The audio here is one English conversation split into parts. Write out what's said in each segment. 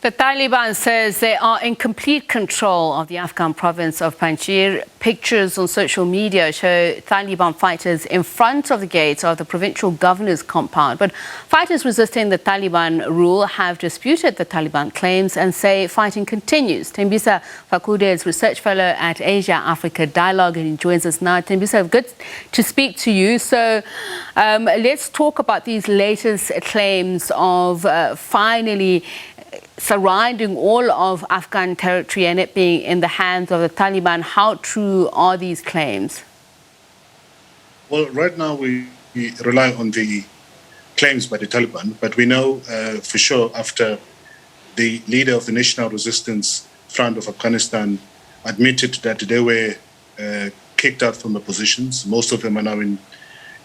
The Taliban says they are in complete control of the Afghan province of Panjshir. Pictures on social media show Taliban fighters in front of the gates of the provincial governor's compound. But fighters resisting the Taliban rule have disputed the Taliban claims and say fighting continues. Tembisa Fakude is research fellow at Asia-Africa Dialogue and he joins us now. Tembisa, good to speak to you. So let's talk about these latest claims of finally surrounding all of Afghan territory and it being in the hands of the Taliban. How true are these claims? Well, right now we rely on the claims by the Taliban, but we know for sure after the leader of the National Resistance Front of Afghanistan admitted that they were kicked out from the positions. Most of them are now in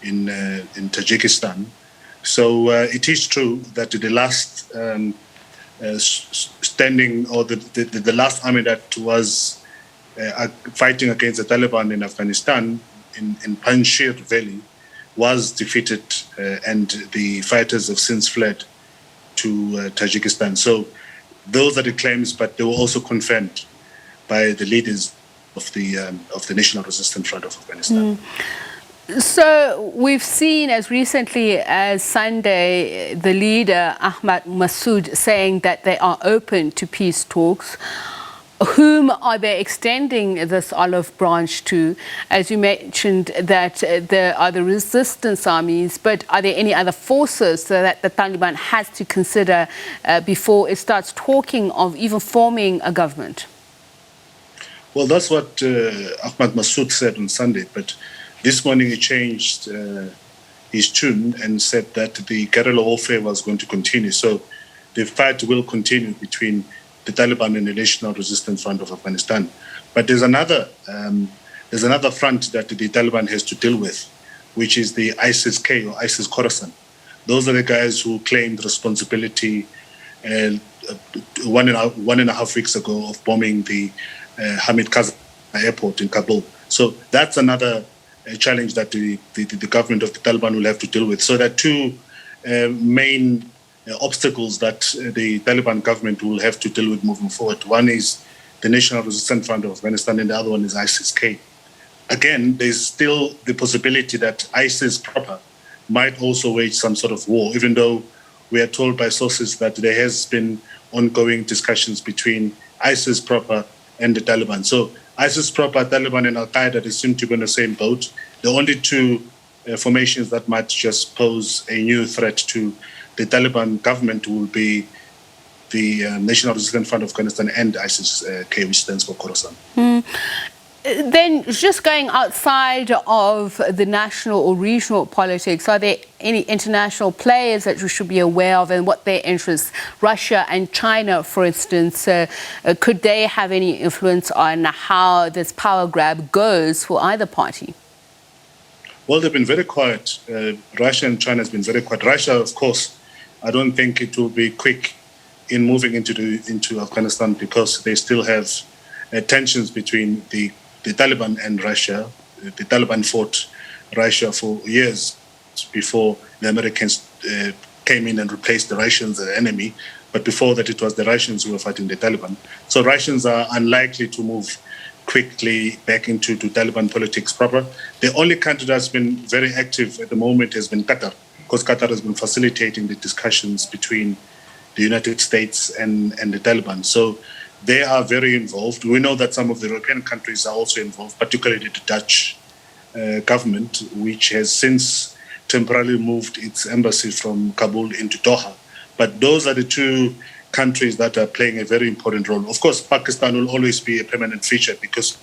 Tajikistan. So it is true that the last standing, or the last army that was fighting against the Taliban in Afghanistan, in Panjshir Valley, was defeated and the fighters have since fled to Tajikistan. So those are the claims, but they were also confirmed by the leaders of the National Resistance Front of Afghanistan. So we've seen as recently as Sunday the leader Ahmad Massoud saying that they are open to peace talks. Whom are they extending this olive branch to? As you mentioned that there are the resistance armies, but are there any other forces that the Taliban has to consider before it starts talking of even forming a government? Well, that's what Ahmad Massoud said on Sunday, but this morning he changed his tune and said that the guerrilla warfare was going to continue. So the fight will continue between the Taliban and the National Resistance Front of Afghanistan. But there's another front that the Taliban has to deal with, which is the ISIS-K or ISIS Khorasan. Those are the guys who claimed responsibility 1.5 weeks ago of bombing the Hamid Karzai airport in Kabul. So that's another challenge that the government of the Taliban will have to deal with. So there are two main obstacles that the Taliban government will have to deal with moving forward. One is the National Resistance Front of Afghanistan and the other one is ISIS-K. Again, there's still the possibility that ISIS proper might also wage some sort of war, even though we are told by sources that there has been ongoing discussions between ISIS proper and the Taliban. So ISIS proper, Taliban and Al-Qaeda, they seem to be in the same boat. The only two formations that might just pose a new threat to the Taliban government will be the National Resistance Front of Afghanistan and ISIS-K, which stands for Khorasan. Then just going outside of the national or regional politics, are there any international players that we should be aware of and what their interests? Russia and China, for instance, could they have any influence on how this power grab goes for either party? Well, they've been very quiet. Russia and China has been very quiet. Russia, of course, I don't think it will be quick in moving into Afghanistan because they still have tensions between the Taliban and Russia. The Taliban fought Russia for years before the Americans came in and replaced the Russians as an enemy. But before that, it was the Russians who were fighting the Taliban. So Russians are unlikely to move quickly back into Taliban politics proper. The only country that's been very active at the moment has been Qatar, because Qatar has been facilitating the discussions between the United States and the Taliban. So they are very involved. We know that some of the European countries are also involved, particularly the Dutch government, which has since temporarily moved its embassy from Kabul into Doha. But those are the two countries that are playing a very important role. Of course, Pakistan will always be a permanent feature because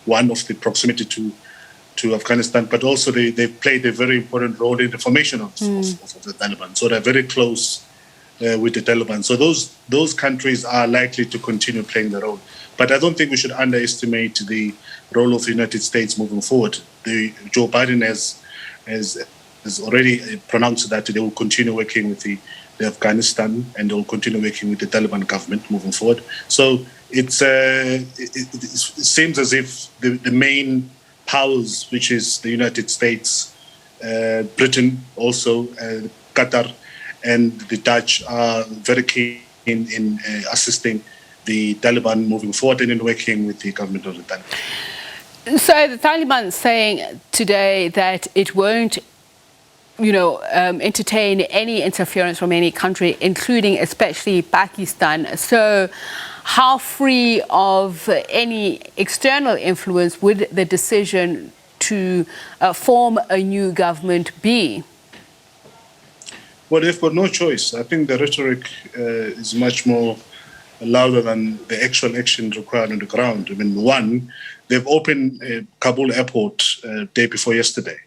one of the proximity to Afghanistan, but also they've played a very important role in the formation of the Taliban. So they're very close with the Taliban. So those countries are likely to continue playing the role. But I don't think we should underestimate the role of the United States moving forward. Joe Biden has already pronounced that they will continue working with the Afghanistan and they will continue working with the Taliban government moving forward. So it seems as if the main powers, which is the United States, Britain also, Qatar, and the Dutch are very keen in assisting the Taliban moving forward and in working with the government of the Taliban. So the Taliban is saying today that it won't entertain any interference from any country, including especially Pakistan. So how free of any external influence would the decision to form a new government be? Well, they've got no choice. I think the rhetoric is much more louder than the actual action required on the ground. I mean, one, they've opened Kabul airport day before yesterday,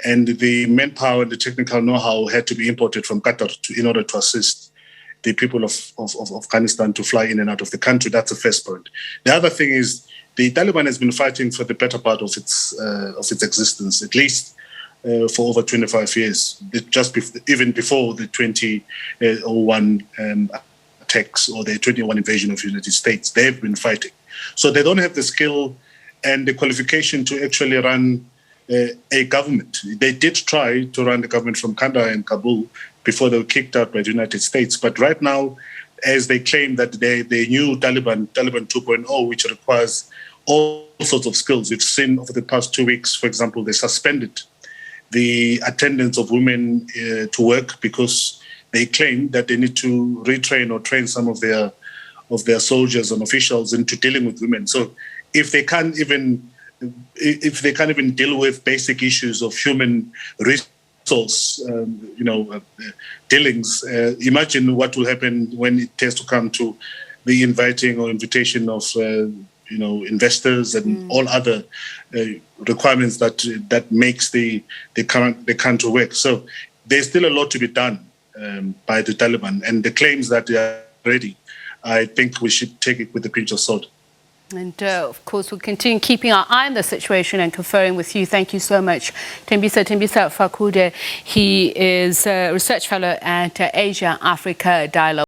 and the manpower and the technical know-how had to be imported from Qatar in order to assist the people of Afghanistan to fly in and out of the country. That's the first point. The other thing is the Taliban has been fighting for the better part of its existence, at least for over 25 years, even before the 2001 attacks or the 2021 invasion of the United States. They've been fighting. So they don't have the skill and the qualification to actually run a government. They did try to run the government from Kandahar and Kabul before they were kicked out by the United States. But right now, as they claim that they new Taliban 2.0, which requires all sorts of skills. We've seen over the past 2 weeks, for example, they suspended the attendance of women to work because they claim that they need to retrain or train some of their soldiers and officials into dealing with women. So if they can't even deal with basic issues of human resource, dealings, imagine what will happen when it has to come to the inviting or invitation of investors and all other requirements that makes the country work. So there's still a lot to be done by the Taliban, and the claims that they are ready, I think we should take it with a pinch of salt. And of course, we'll continue keeping our eye on the situation and conferring with you. Thank you so much, Tembisa Fakude. He is a research fellow at Asia Africa Dialogue.